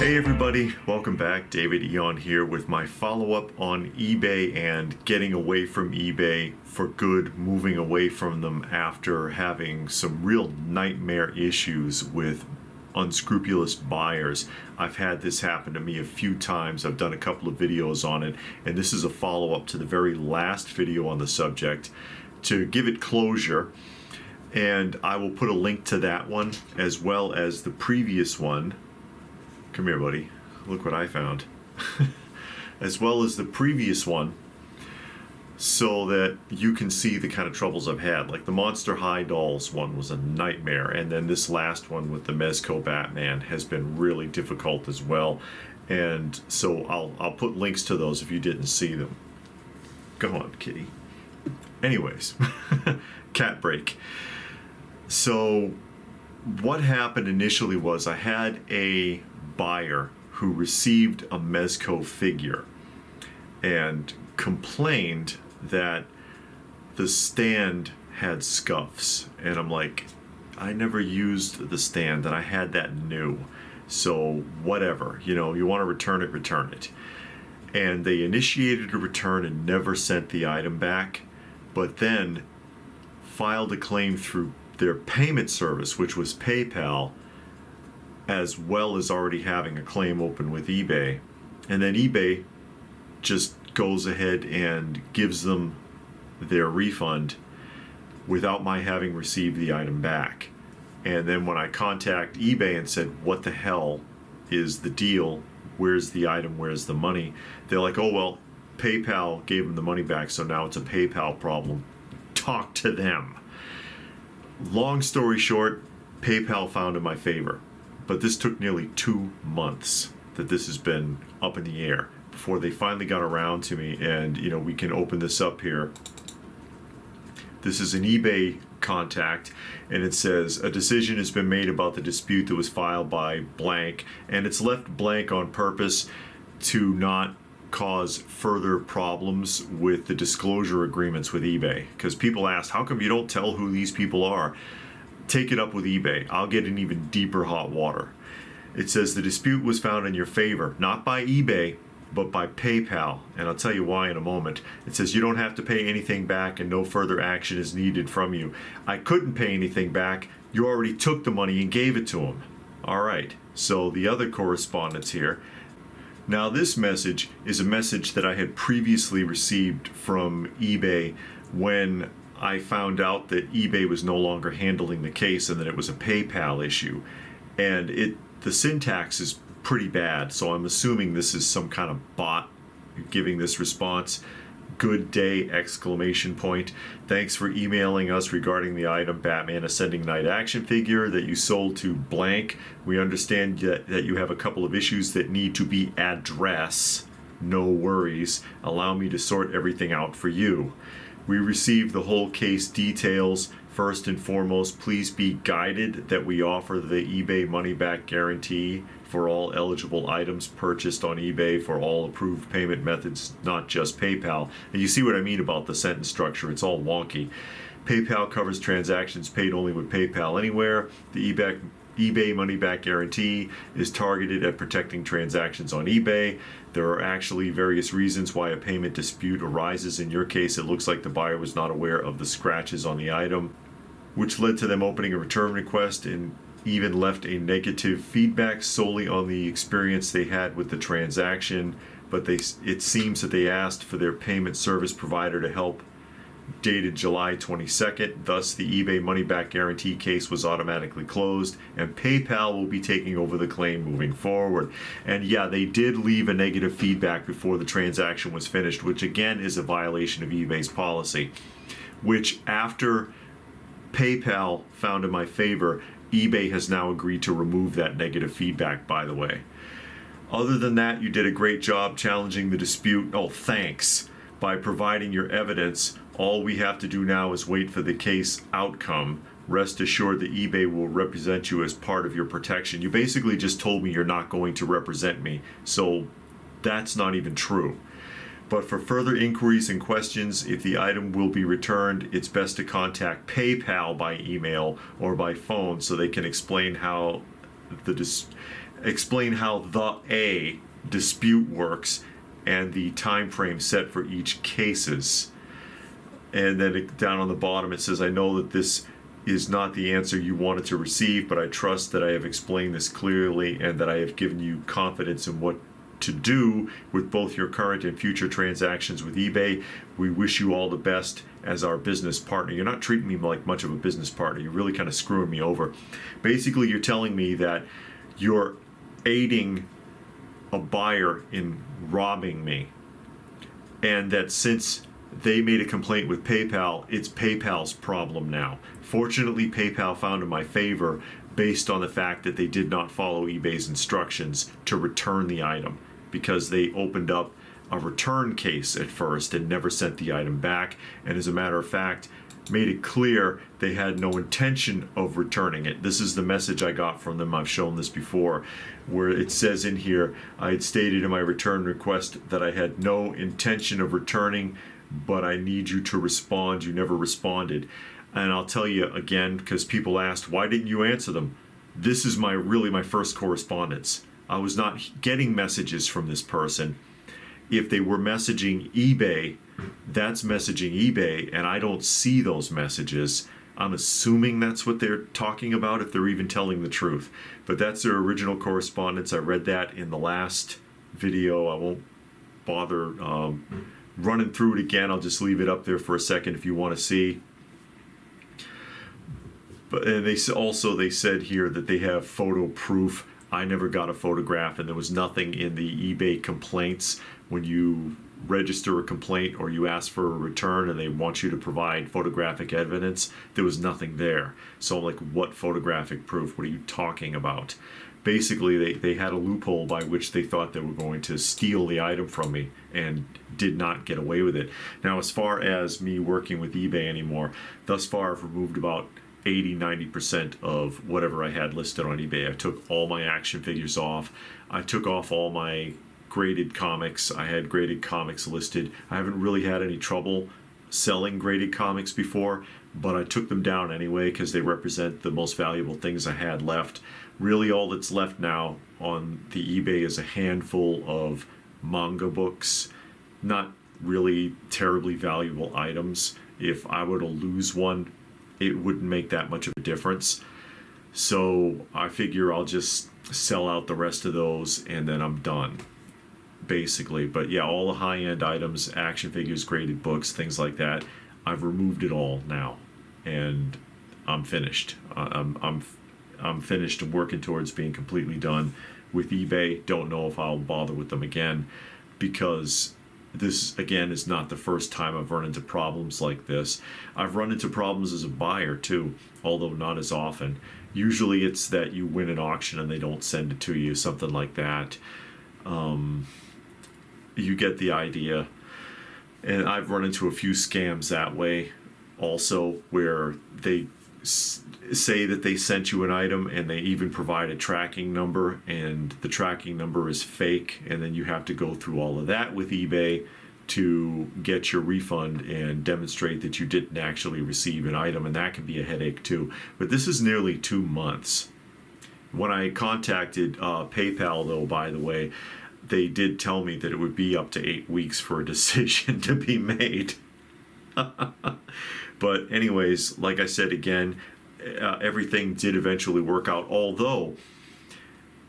Hey everybody, welcome back. David Eon here with my follow-up on eBay and getting away from eBay for good, moving away from them after having some real nightmare issues with unscrupulous buyers. I've had this happen to me a few times. I've done a couple of videos on it, and this is a follow-up to the very last video on the subject to give it closure. And I will put a link to that one as well as the previous one. Come here, buddy. Look what I found. As well as the previous one, so that you can see the kind of troubles I've had. Like the Monster High Dolls one was a nightmare, and then this last one with the Mezco Batman has been really difficult as well. And so I'll put links to those if you didn't see them. Go on, kitty. Anyways, cat break. So what happened initially was I had a buyer who received a Mezco figure and complained that the stand had scuffs, and I'm like, I never used the stand and I had that new, so whatever, you know, you want to return it. And they initiated a return and never sent the item back, but then filed a claim through their payment service, which was PayPal, as well as already having a claim open with eBay. And then eBay just goes ahead and gives them their refund without my having received the item back. And then when I contact eBay and said, what the hell is the deal? Where's the item? Where's the money? They're like, oh, well, PayPal gave them the money back, so now it's a PayPal problem. Talk to them. Long story short, PayPal found in my favor. But this took nearly 2 months that this has been up in the air before they finally got around to me. And, you know, we can open this up here. This is an eBay contact, and it says a decision has been made about the dispute that was filed by blank, and it's left blank on purpose to not cause further problems with the disclosure agreements with eBay. Because people ask, how come you don't tell who these people are? Take it up with eBay. I'll get in even deeper hot water. It says the dispute was found in your favor, not by eBay, but by PayPal. And I'll tell you why in a moment. It says you don't have to pay anything back and no further action is needed from you. I couldn't pay anything back. You already took the money and gave it to him. All right, so the other correspondence here. Now this message is a message that I had previously received from eBay when I found out that eBay was no longer handling the case and that it was a PayPal issue. And the syntax is pretty bad, so I'm assuming this is some kind of bot giving this response. Good day, exclamation point. Thanks for emailing us regarding the item Batman Ascending Knight action figure that you sold to blank. We understand that you have a couple of issues that need to be addressed. No worries. Allow me to sort everything out for you. We received the whole case details. First and foremost, please be guided that we offer the eBay money-back guarantee for all eligible items purchased on eBay for all approved payment methods, not just PayPal. And you see what I mean about the sentence structure. It's all wonky. PayPal covers transactions paid only with PayPal anywhere. The eBay money-back guarantee is targeted at protecting transactions on eBay. There are actually various reasons why a payment dispute arises. In your case, it looks like the buyer was not aware of the scratches on the item, which led to them opening a return request and even left a negative feedback solely on the experience they had with the transaction. But it seems that they asked for their payment service provider to help, dated July 22nd. Thus, the eBay money-back guarantee case was automatically closed, and PayPal will be taking over the claim moving forward. And yeah, they did leave a negative feedback before the transaction was finished, which again is a violation of eBay's policy, which after PayPal found in my favor, eBay has now agreed to remove that negative feedback, by the way. Other than that, you did a great job challenging the dispute. Oh, thanks. By providing your evidence, all we have to do now is wait for the case outcome. Rest assured that eBay will represent you as part of your protection. You basically just told me you're not going to represent me, so that's not even true. But for further inquiries and questions, if the item will be returned, it's best to contact PayPal by email or by phone so they can explain how explain how the A dispute works and the time frame set for each cases. And then down on the bottom it says, I know that this is not the answer you wanted to receive, but I trust that I have explained this clearly and that I have given you confidence in what to do with both your current and future transactions with eBay. We wish you all the best as our business partner. You're not treating me like much of a business partner. You're really kind of screwing me over. Basically, you're telling me that you're aiding a buyer in robbing me, and that since they made a complaint with PayPal, it's PayPal's problem now. Fortunately, PayPal found in my favor based on the fact that they did not follow eBay's instructions to return the item, because they opened up a return case at first and never sent the item back, and as a matter of fact made it clear they had no intention of returning it. This is the message I got from them. I've shown this before, where it says in here, I had stated in my return request that I had no intention of returning, but I need you to respond. You never responded. And I'll tell you again, because people asked, why didn't you answer them? This is really my first correspondence. I was not getting messages from this person. If they were messaging eBay, that's messaging eBay, and I don't see those messages. I'm assuming that's what they're talking about, if they're even telling the truth. But that's their original correspondence. I read that in the last video. I won't bother running through it again. I'll just leave it up there for a second if you want to see. But and they said here that they have photo proof. I never got a photograph, and there was nothing in the eBay complaints when you register a complaint or you ask for a return and they want you to provide photographic evidence. There was nothing there. So I'm like, what photographic proof? What are you talking about? Basically, they had a loophole by which they thought they were going to steal the item from me and did not get away with it. Now, as far as me working with eBay anymore, thus far I've removed about 80-90% of whatever I had listed on eBay. I took all my action figures off. I took off all my graded comics. I had graded comics listed. I haven't really had any trouble selling graded comics before, but I took them down anyway because they represent the most valuable things I had left. Really all that's left now on the eBay is a handful of manga books. Not really terribly valuable items. If I were to lose one, it wouldn't make that much of a difference. So I figure I'll just sell out the rest of those and then I'm done, basically. But yeah, all the high-end items, action figures, graded books, things like that, I've removed it all now, and I'm finished. I'm finished and working towards being completely done with eBay. Don't know if I'll bother with them again, because this, again, is not the first time I've run into problems like this. I've run into problems as a buyer too, although not as often. Usually it's that you win an auction and they don't send it to you, something like that. You get the idea. And I've run into a few scams that way also, where they say that they sent you an item and they even provide a tracking number, and the tracking number is fake, and then you have to go through all of that with eBay to get your refund and demonstrate that you didn't actually receive an item, and that can be a headache too. But this is nearly 2 months. When I contacted PayPal, though, by the way, they did tell me that it would be up to 8 weeks for a decision to be made. But anyways, like I said again, everything did eventually work out, although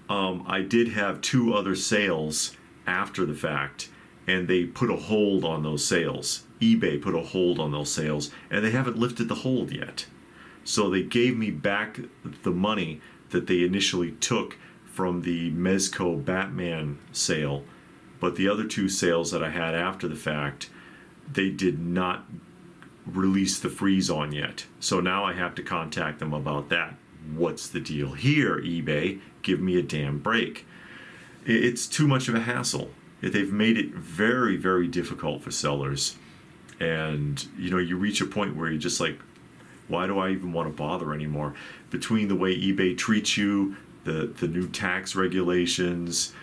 I did have 2 other sales after the fact, and they put a hold on those sales. eBay put a hold on those sales, and they haven't lifted the hold yet. So they gave me back the money that they initially took from the Mezco Batman sale, but the other 2 sales that I had after the fact, they did not release the freeze on yet. So now I have to contact them about that. What's the deal here, eBay? Give me a damn break. It's too much of a hassle. They've made it very, very difficult for sellers. And, you reach a point where you're just like, why do I even want to bother anymore? Between the way eBay treats you, the new tax regulations,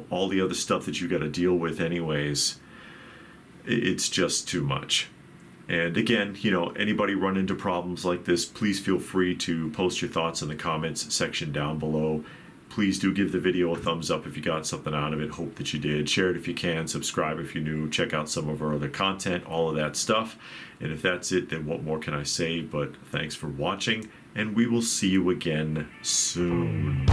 all the other stuff that you got to deal with anyways, it's just too much. And again, anybody run into problems like this, please feel free to post your thoughts in the comments section down below. Please do give the video a thumbs up if you got something out of it. Hope that you did. Share it if you can. Subscribe if you're new. Check out some of our other content, all of that stuff. And if that's it, then what more can I say? But thanks for watching, and we will see you again soon.